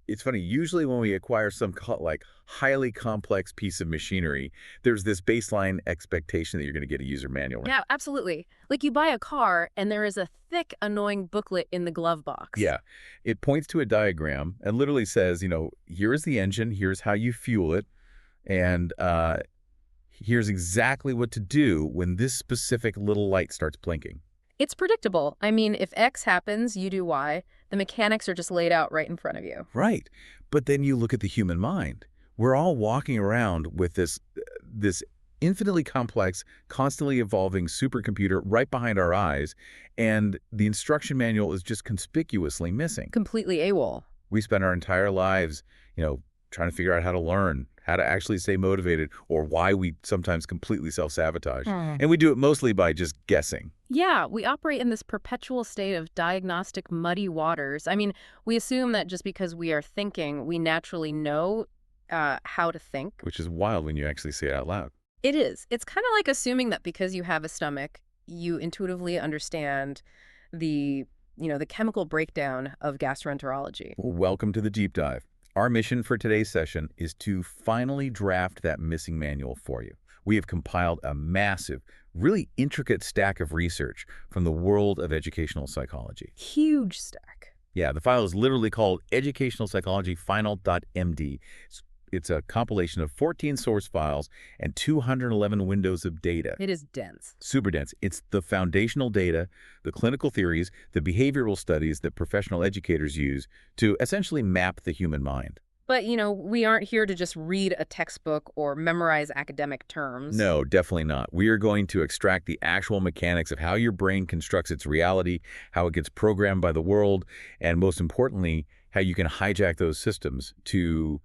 It's funny. Usually when we acquire some like highly complex piece of machinery, there's this baseline expectation that you're going to get a user manual, right? Yeah, absolutely. Like you buy a car and there is a thick, annoying booklet in the glove box. Yeah. It points to a diagram and literally says, here is the engine, here's how you fuel it, and here's exactly what to do when this specific little light starts blinking. It's predictable. I mean, if X happens, you do Y. The mechanics are just laid out right in front of you. Right. But then you look at the human mind. We're all walking around with this infinitely complex, constantly evolving supercomputer right behind our eyes, and the instruction manual is just conspicuously missing. Completely AWOL. We spend our entire lives, trying to figure out how to learn, how to actually stay motivated, or why we sometimes completely self-sabotage. And we do it mostly by just guessing. Yeah, we operate in this perpetual state of diagnostic muddy waters. I mean, we assume that just because we are thinking, we naturally know how to think. Which is wild when you actually say it out loud. It is. It's kind of like assuming that because you have a stomach, you intuitively understand the chemical breakdown of gastroenterology. Welcome to the deep dive. Our mission for today's session is to finally draft that missing manual for you. We have compiled a massive, really intricate stack of research from the world of educational psychology. Huge stack. Yeah, the file is literally called Educational Psychology Final.md. It's a compilation of 14 source files and 211 windows of data. It is dense. Super dense. It's the foundational data, the clinical theories, the behavioral studies that professional educators use to essentially map the human mind. But, we aren't here to just read a textbook or memorize academic terms. No, definitely not. We are going to extract the actual mechanics of how your brain constructs its reality, how it gets programmed by the world, and most importantly, how you can hijack those systems to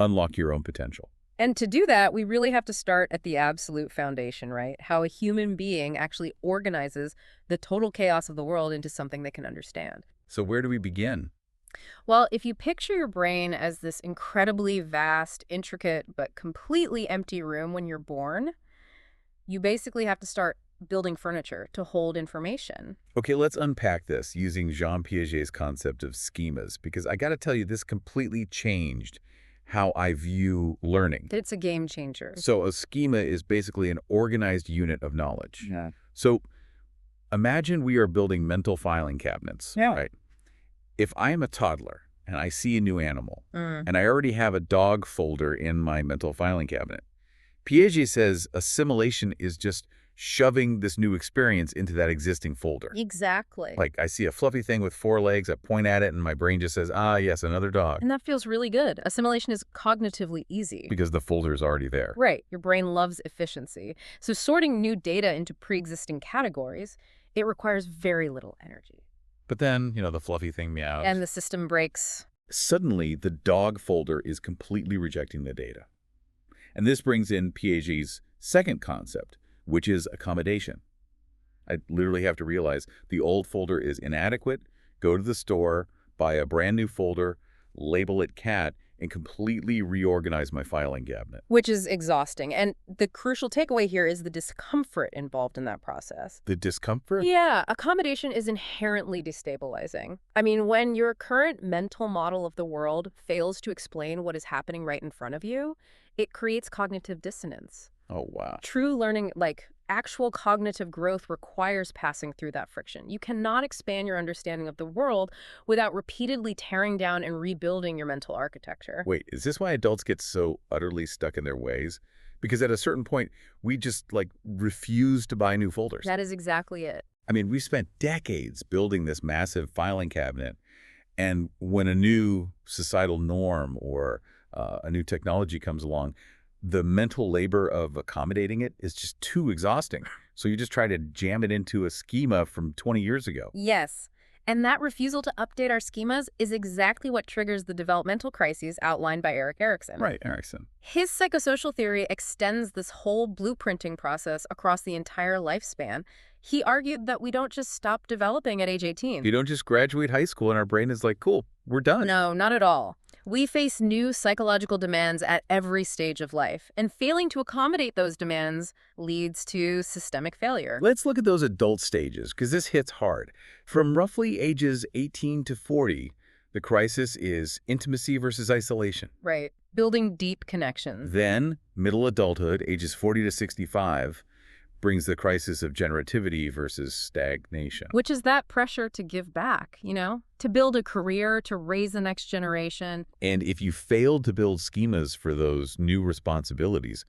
unlock your own potential. And to do that, we really have to start at the absolute foundation, right? How a human being actually organizes the total chaos of the world into something they can understand. So where do we begin? Well, if you picture your brain as this incredibly vast, intricate, but completely empty room when you're born, you basically have to start building furniture to hold information. Okay, let's unpack this using Jean Piaget's concept of schemas, because I got to tell you, this completely changed how I view learning. It's a game changer. So a schema is basically an organized unit of knowledge. Yeah. So imagine we are building mental filing cabinets, right? If I am a toddler and I see a new animal, and I already have a dog folder in my mental filing cabinet, Piaget says assimilation is just shoving this new experience into that existing folder. Exactly. Like I see a fluffy thing with 4 legs, I point at it, and my brain just says, ah, yes, another dog. And that feels really good. Assimilation is cognitively easy. Because the folder is already there. Right. Your brain loves efficiency. So sorting new data into pre-existing categories, it requires very little energy. But then, the fluffy thing meows. And the system breaks. Suddenly, the dog folder is completely rejecting the data. And this brings in Piaget's second concept, which is accommodation. I literally have to realize the old folder is inadequate, go to the store, buy a brand new folder, label it cat, and completely reorganize my filing cabinet. Which is exhausting. And the crucial takeaway here is the discomfort involved in that process. The discomfort? Yeah, accommodation is inherently destabilizing. I mean, when your current mental model of the world fails to explain what is happening right in front of you, it creates cognitive dissonance. Oh, wow. True learning, like actual cognitive growth, requires passing through that friction. You cannot expand your understanding of the world without repeatedly tearing down and rebuilding your mental architecture. Wait, is this why adults get so utterly stuck in their ways? Because at a certain point, we just, refuse to buy new folders. That is exactly it. I mean, we spent decades building this massive filing cabinet, and when a new societal norm or a new technology comes along, the mental labor of accommodating it is just too exhausting. So you just try to jam it into a schema from 20 years ago. Yes. And that refusal to update our schemas is exactly what triggers the developmental crises outlined by Erikson. Right, Erikson. His psychosocial theory extends this whole blueprinting process across the entire lifespan. He argued that we don't just stop developing at age 18. You don't just graduate high school and our brain is like, cool, we're done. No, not at all. We face new psychological demands at every stage of life, and failing to accommodate those demands leads to systemic failure. Let's look at those adult stages, because this hits hard. From roughly ages 18 to 40, The crisis is intimacy versus isolation. Right. Building deep connections. Then, middle adulthood, ages 40 to 65, brings the crisis of generativity versus stagnation. Which is that pressure to give back, to build a career, to raise the next generation. And if you fail to build schemas for those new responsibilities,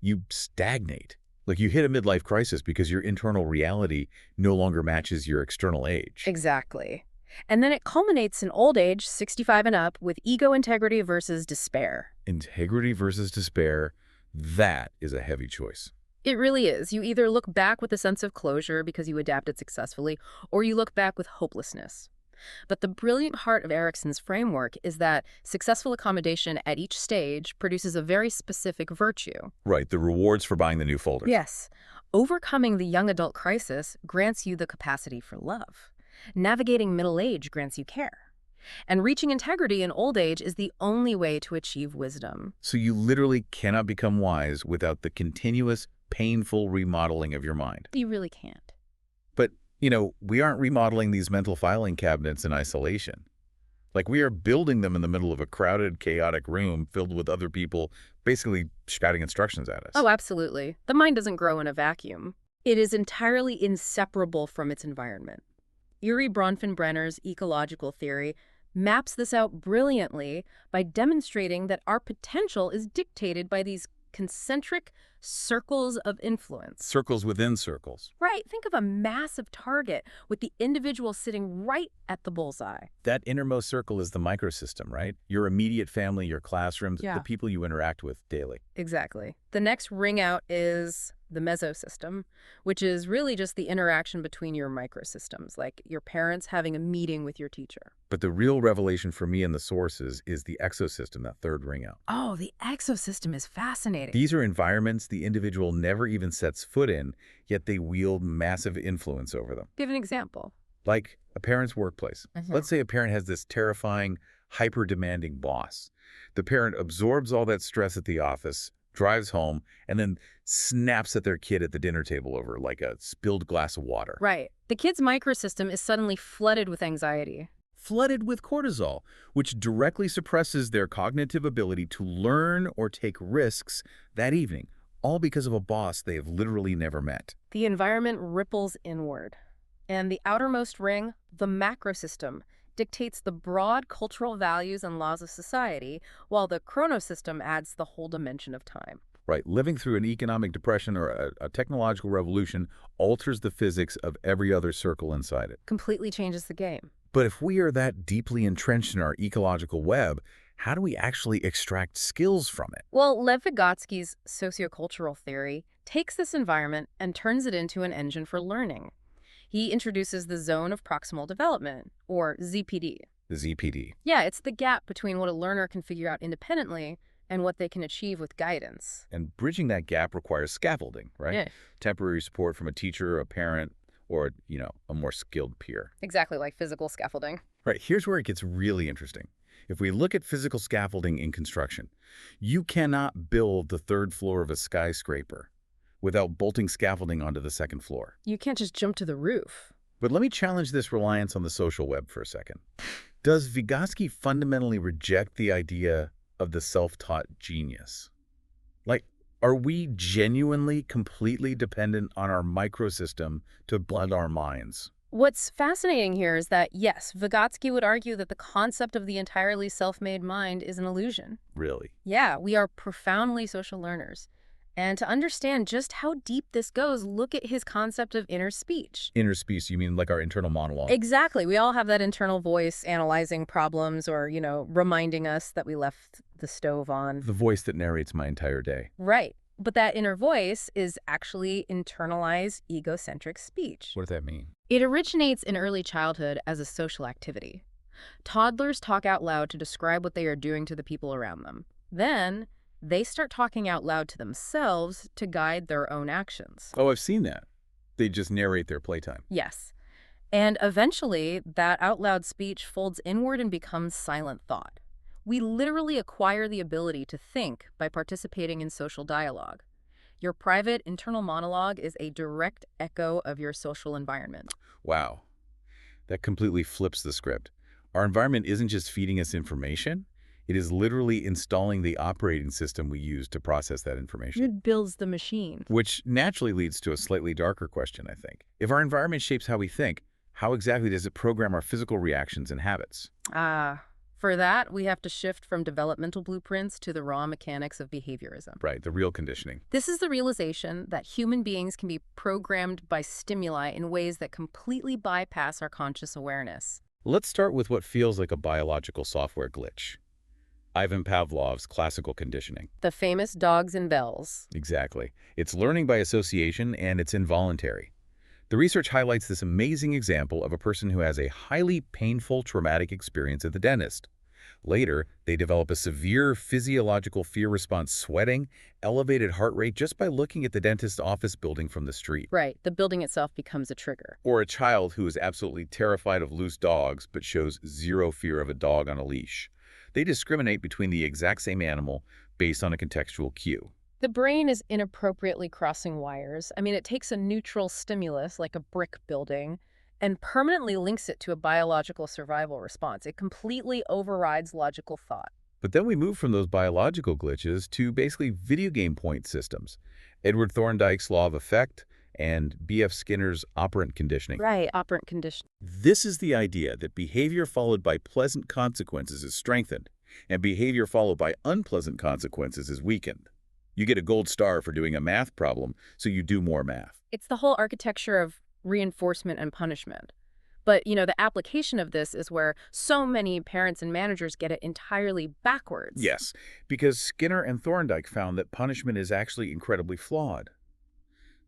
you stagnate. Like you hit a midlife crisis because your internal reality no longer matches your external age. Exactly. And then it culminates in old age, 65 and up, with ego integrity versus despair. Integrity versus despair, that is a heavy choice. It really is. You either look back with a sense of closure because you adapted successfully, or you look back with hopelessness. But the brilliant heart of Erikson's framework is that successful accommodation at each stage produces a very specific virtue. Right, the rewards for buying the new folders. Yes. Overcoming the young adult crisis grants you the capacity for love. Navigating middle age grants you care. And reaching integrity in old age is the only way to achieve wisdom. So you literally cannot become wise without the continuous, painful remodeling of your mind. You really can't. But, we aren't remodeling these mental filing cabinets in isolation. Like, we are building them in the middle of a crowded, chaotic room filled with other people basically shouting instructions at us. Oh, absolutely. The mind doesn't grow in a vacuum. It is entirely inseparable from its environment. Uri Bronfenbrenner's ecological theory maps this out brilliantly by demonstrating that our potential is dictated by these concentric circles of influence. Circles within circles. Right. Think of a massive target with the individual sitting right at the bullseye. That innermost circle is the microsystem, right? Your immediate family, your classrooms, Yeah. the people you interact with daily. Exactly. The next ring out is the mesosystem, which is really just the interaction between your microsystems, like your parents having a meeting with your teacher. But the real revelation for me in the sources is the exosystem, that third ring out. Oh, the exosystem is fascinating. These are environments the individual never even sets foot in, yet they wield massive influence over them. Give an example. Like a parent's workplace. Let's say a parent has this terrifying, hyper-demanding boss. The parent absorbs all that stress at the office, drives home, and then snaps at their kid at the dinner table over like a spilled glass of water. Right. The kid's microsystem is suddenly flooded with anxiety. Flooded with cortisol, which directly suppresses their cognitive ability to learn or take risks that evening, all because of a boss they have literally never met. The environment ripples inward. And the outermost ring, the macrosystem, dictates the broad cultural values and laws of society, while the chronosystem adds the whole dimension of time. Right, living through an economic depression or a technological revolution alters the physics of every other circle inside it. Completely changes the game. But if we are that deeply entrenched in our ecological web, how do we actually extract skills from it? Well, Lev Vygotsky's sociocultural theory takes this environment and turns it into an engine for learning. He introduces the zone of proximal development, or ZPD. The ZPD. Yeah, it's the gap between what a learner can figure out independently and what they can achieve with guidance. And bridging that gap requires scaffolding, right? Yeah. Temporary support from a teacher, a parent, or, a more skilled peer. Exactly, like physical scaffolding. Right, here's where it gets really interesting. If we look at physical scaffolding in construction, you cannot build the third floor of a skyscraper without bolting scaffolding onto the second floor. You can't just jump to the roof. But let me challenge this reliance on the social web for a second. Does Vygotsky fundamentally reject the idea of the self-taught genius? Like, are we genuinely completely dependent on our microsystem to blend our minds? What's fascinating here is that, yes, Vygotsky would argue that the concept of the entirely self-made mind is an illusion. Really? Yeah, we are profoundly social learners. And to understand just how deep this goes, look at his concept of inner speech. Inner speech, you mean like our internal monologue? Exactly. We all have that internal voice analyzing problems or, reminding us that we left the stove on. The voice that narrates my entire day. Right. But that inner voice is actually internalized egocentric speech. What does that mean? It originates in early childhood as a social activity. Toddlers talk out loud to describe what they are doing to the people around them. Then they start talking out loud to themselves to guide their own actions. Oh, I've seen that. They just narrate their playtime. Yes. And eventually, that out loud speech folds inward and becomes silent thought. We literally acquire the ability to think by participating in social dialogue. Your private internal monologue is a direct echo of your social environment. Wow. That completely flips the script. Our environment isn't just feeding us information, it is literally installing the operating system we use to process that information. It builds the machine. Which naturally leads to a slightly darker question, I think. If our environment shapes how we think, how exactly does it program our physical reactions and habits? For that, we have to shift from developmental blueprints to the raw mechanics of behaviorism. Right, the real conditioning. This is the realization that human beings can be programmed by stimuli in ways that completely bypass our conscious awareness. Let's start with what feels like a biological software glitch. Ivan Pavlov's classical conditioning. The famous dogs and bells. Exactly. It's learning by association, and it's involuntary. The research highlights this amazing example of a person who has a highly painful traumatic experience at the dentist. Later, they develop a severe physiological fear response, sweating, elevated heart rate just by looking at the dentist's office building from the street. Right, the building itself becomes a trigger. Or a child who is absolutely terrified of loose dogs but shows zero fear of a dog on a leash. They discriminate between the exact same animal based on a contextual cue. The brain is inappropriately crossing wires. I mean, it takes a neutral stimulus, like a brick building, and permanently links it to a biological survival response. It completely overrides logical thought. But then we move from those biological glitches to basically video game point systems. Edward Thorndike's law of effect and B.F. Skinner's operant conditioning. Right, operant conditioning. This is the idea that behavior followed by pleasant consequences is strengthened, and behavior followed by unpleasant consequences is weakened. You get a gold star for doing a math problem, so you do more math. It's the whole architecture of reinforcement and punishment. But, the application of this is where so many parents and managers get it entirely backwards. Yes, because Skinner and Thorndike found that punishment is actually incredibly flawed.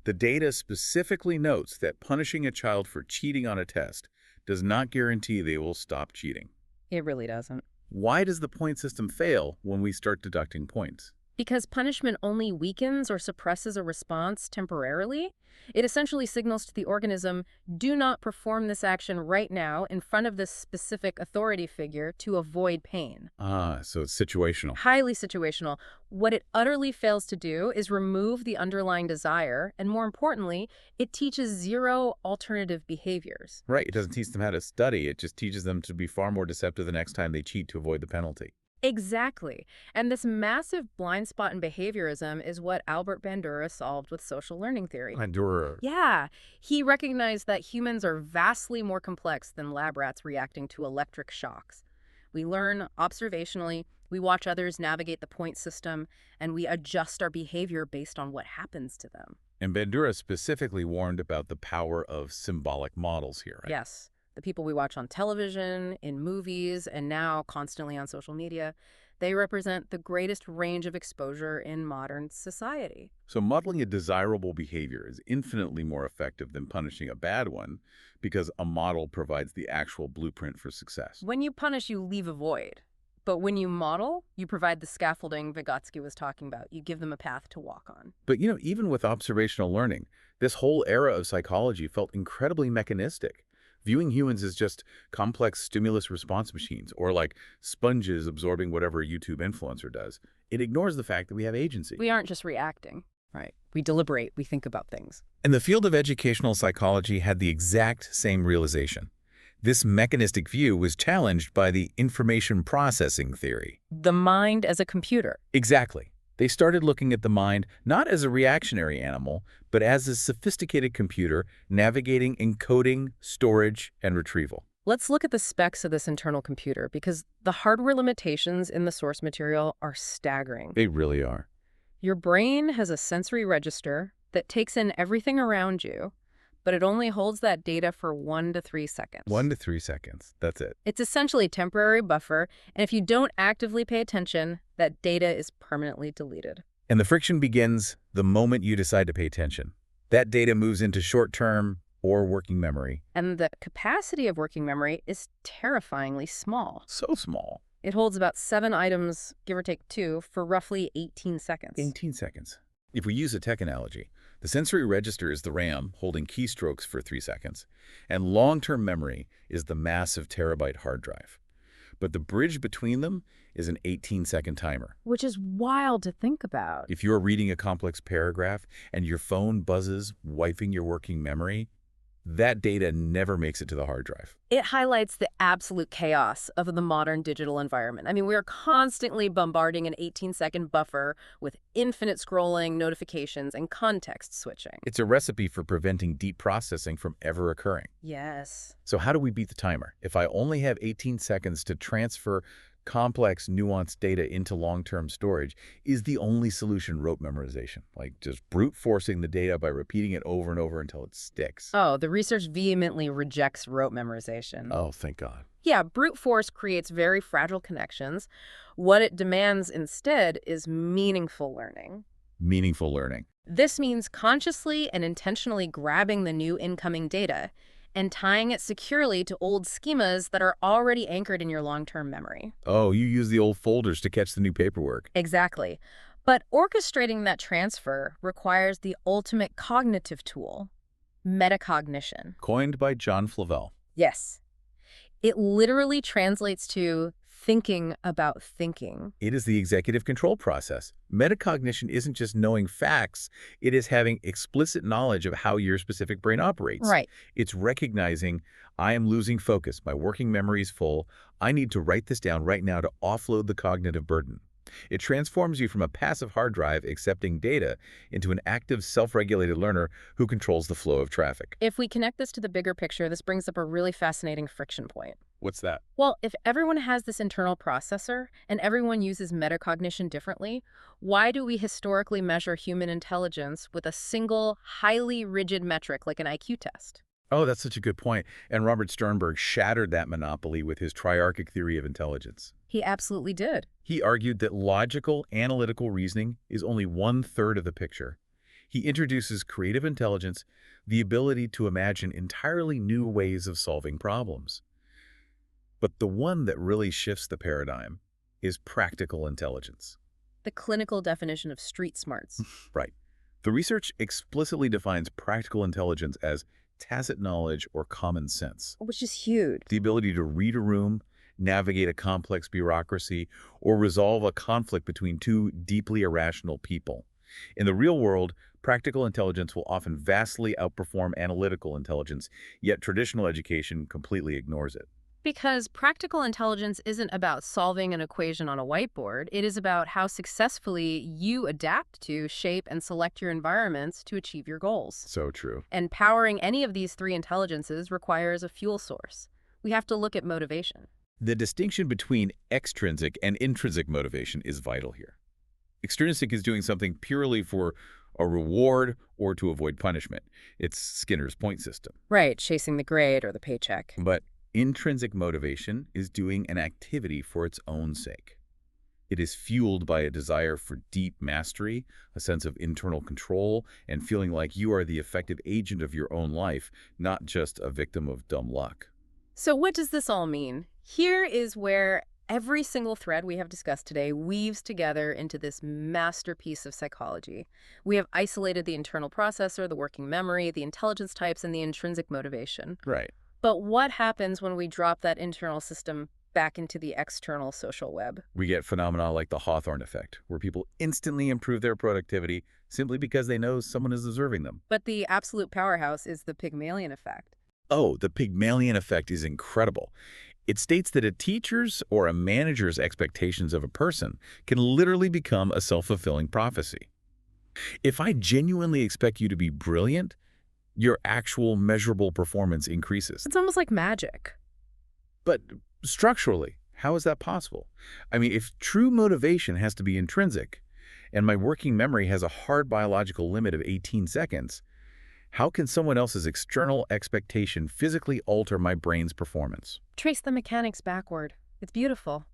The data specifically notes that punishing a child for cheating on a test does not guarantee they will stop cheating. It really doesn't. Why does the point system fail when we start deducting points? Because punishment only weakens or suppresses a response temporarily. It essentially signals to the organism, do not perform this action right now in front of this specific authority figure to avoid pain. So it's situational. Highly situational. What it utterly fails to do is remove the underlying desire, and more importantly, it teaches zero alternative behaviors. Right, it doesn't teach them how to study, it just teaches them to be far more deceptive the next time they cheat to avoid the penalty. Exactly. And this massive blind spot in behaviorism is what Albert Bandura solved with social learning theory. Bandura. Yeah. He recognized that humans are vastly more complex than lab rats reacting to electric shocks. We learn observationally, we watch others navigate the point system, and we adjust our behavior based on what happens to them. And Bandura specifically warned about the power of symbolic models here, right? Yes. The people we watch on television, in movies, and now constantly on social media, they represent the greatest range of exposure in modern society. So modeling a desirable behavior is infinitely more effective than punishing a bad one because a model provides the actual blueprint for success. When you punish, you leave a void. But when you model, you provide the scaffolding Vygotsky was talking about. You give them a path to walk on. But, even with observational learning, this whole era of psychology felt incredibly mechanistic. Viewing humans as just complex stimulus response machines or like sponges absorbing whatever a YouTube influencer does, it ignores the fact that we have agency. We aren't just reacting, right? We deliberate, we think about things. And the field of educational psychology had the exact same realization. This mechanistic view was challenged by the information processing theory. The mind as a computer. Exactly. They started looking at the mind not as a reactionary animal, but as a sophisticated computer navigating encoding, storage, and retrieval. Let's look at the specs of this internal computer because the hardware limitations in the source material are staggering. They really are. Your brain has a sensory register that takes in everything around you, but it only holds that data for 1 to 3 seconds. 1 to 3 seconds. That's it. It's essentially a temporary buffer, and if you don't actively pay attention, that data is permanently deleted. And the friction begins the moment you decide to pay attention. That data moves into short-term or working memory. And the capacity of working memory is terrifyingly small. So small. It holds about 7 items, give or take 2, for roughly 18 seconds. 18 seconds. If we use a tech analogy, the sensory register is the RAM holding keystrokes for 3 seconds, and long-term memory is the massive terabyte hard drive. But the bridge between them is an 18-second timer. Which is wild to think about. If you're reading a complex paragraph and your phone buzzes, wiping your working memory, that data never makes it to the hard drive. It highlights the absolute chaos of the modern digital environment. I mean, we're constantly bombarding an 18-second buffer with infinite scrolling, notifications, and context switching. It's a recipe for preventing deep processing from ever occurring. Yes. So how do we beat the timer? If I only have 18 seconds to transfer complex, nuanced data into long-term storage, is the only solution rote memorization? Like just brute forcing the data by repeating it over and over until it sticks? Oh, the research vehemently rejects rote memorization. Oh, thank God. Yeah, brute force creates very fragile connections. What it demands instead is meaningful learning. Meaningful learning. This means consciously and intentionally grabbing the new incoming data and tying it securely to old schemas that are already anchored in your long-term memory. Oh, you use the old folders to catch the new paperwork. Exactly. But orchestrating that transfer requires the ultimate cognitive tool, metacognition. Coined by John Flavel. Yes. It literally translates to thinking about thinking. It is the executive control process. Metacognition isn't just knowing facts, it is having explicit knowledge of how your specific brain operates. Right. It's recognizing, I am losing focus, my working memory is full, I need to write this down right now to offload the cognitive burden. It transforms you from a passive hard drive accepting data into an active, self-regulated learner who controls the flow of traffic. If we connect this to the bigger picture, this brings up a really fascinating friction point. What's that? Well, if everyone has this internal processor and everyone uses metacognition differently, why do we historically measure human intelligence with a single, highly rigid metric like an IQ test? Oh, that's such a good point. And Robert Sternberg shattered that monopoly with his triarchic theory of intelligence. He absolutely did. He argued that logical, analytical reasoning is only 1/3 of the picture. He introduces creative intelligence, the ability to imagine entirely new ways of solving problems. But the one that really shifts the paradigm is practical intelligence. The clinical definition of street smarts. Right. The research explicitly defines practical intelligence as tacit knowledge or common sense. Which is huge. The ability to read a room, navigate a complex bureaucracy, or resolve a conflict between two deeply irrational people. In the real world, practical intelligence will often vastly outperform analytical intelligence, yet traditional education completely ignores it. Because practical intelligence isn't about solving an equation on a whiteboard. It is about how successfully you adapt to, shape, and select your environments to achieve your goals. So true. And powering any of these three intelligences requires a fuel source. We have to look at motivation. The distinction between extrinsic and intrinsic motivation is vital here. Extrinsic is doing something purely for a reward or to avoid punishment. It's Skinner's point system. Right, chasing the grade or the paycheck. But intrinsic motivation is doing an activity for its own sake. It is fueled by a desire for deep mastery, a sense of internal control, and feeling like you are the effective agent of your own life, not just a victim of dumb luck. So what does this all mean? Here is where every single thread we have discussed today weaves together into this masterpiece of psychology. We have isolated the internal processor, the working memory, the intelligence types, and the intrinsic motivation. Right. But what happens when we drop that internal system back into the external social web? We get phenomena like the Hawthorne effect, where people instantly improve their productivity simply because they know someone is observing them. But the absolute powerhouse is the Pygmalion effect. Oh, the Pygmalion effect is incredible. It states that a teacher's or a manager's expectations of a person can literally become a self-fulfilling prophecy. If I genuinely expect you to be brilliant, your actual measurable performance increases. It's almost like magic. But structurally, how is that possible? I mean, if true motivation has to be intrinsic, and my working memory has a hard biological limit of 18 seconds, how can someone else's external expectation physically alter my brain's performance? Trace the mechanics backward. It's beautiful.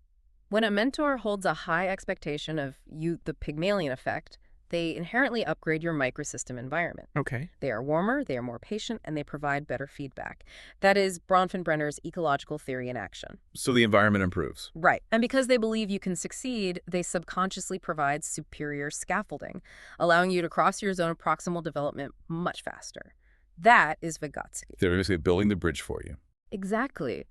When a mentor holds a high expectation of you, the Pygmalion effect, they inherently upgrade your microsystem environment. Okay. They are warmer, they are more patient, and they provide better feedback. That is Bronfenbrenner's ecological theory in action. So the environment improves. Right. And because they believe you can succeed, they subconsciously provide superior scaffolding, allowing you to cross your zone of proximal development much faster. That is Vygotsky. They're basically building the bridge for you. Exactly.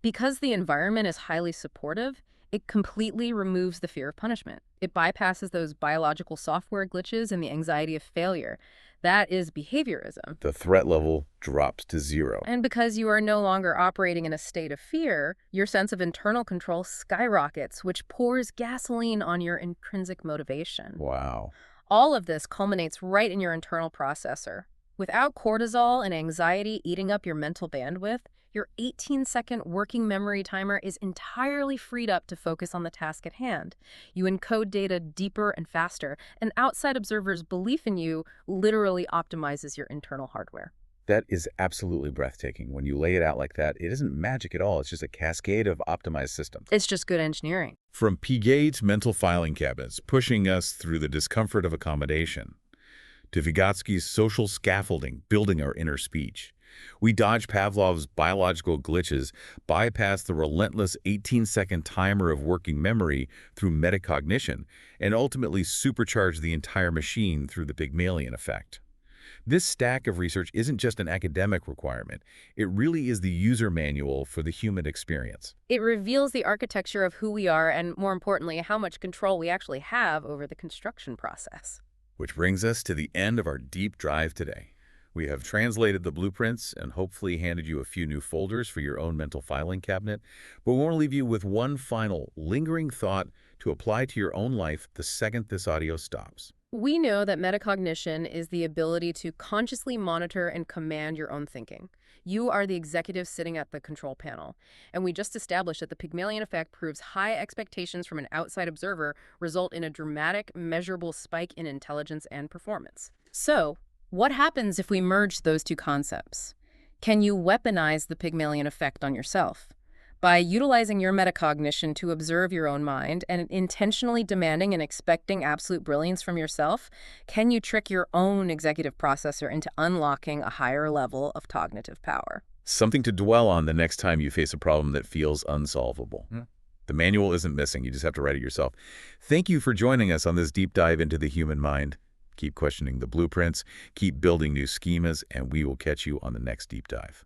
Because the environment is highly supportive, It completely removes the fear of punishment. It bypasses those biological software glitches and the anxiety of failure. That is behaviorism. The threat level drops to zero. And because you are no longer operating in a state of fear, your sense of internal control skyrockets, which pours gasoline on your intrinsic motivation. Wow. All of this culminates right in your internal processor. Without cortisol and anxiety eating up your mental bandwidth, your 18-second working memory timer is entirely freed up to focus on the task at hand. You encode data deeper and faster, and outside observers' belief in you literally optimizes your internal hardware. That is absolutely breathtaking. When you lay it out like that, it isn't magic at all. It's just a cascade of optimized systems. It's just good engineering. From Piaget's mental filing cabinets, pushing us through the discomfort of accommodation, to Vygotsky's social scaffolding, building our inner speech. We dodge Pavlov's biological glitches, bypass the relentless 18-second timer of working memory through metacognition, and ultimately supercharge the entire machine through the Pygmalion effect. This stack of research isn't just an academic requirement. It really is the user manual for the human experience. It reveals the architecture of who we are and, more importantly, how much control we actually have over the construction process. Which brings us to the end of our deep dive today. We have translated the blueprints and hopefully handed you a few new folders for your own mental filing cabinet, but we want to leave you with one final, lingering thought to apply to your own life the second this audio stops. We know that metacognition is the ability to consciously monitor and command your own thinking. You are the executive sitting at the control panel, and we just established that the Pygmalion effect proves high expectations from an outside observer result in a dramatic, measurable spike in intelligence and performance. So, what happens if we merge those two concepts? Can you weaponize the Pygmalion effect on yourself? By utilizing your metacognition to observe your own mind and intentionally demanding and expecting absolute brilliance from yourself, can you trick your own executive processor into unlocking a higher level of cognitive power? Something to dwell on the next time you face a problem that feels unsolvable. The manual isn't missing. You just have to write it yourself. Thank you for joining us on this deep dive into the human mind. Keep questioning the blueprints, keep building new schemas, and we will catch you on the next deep dive.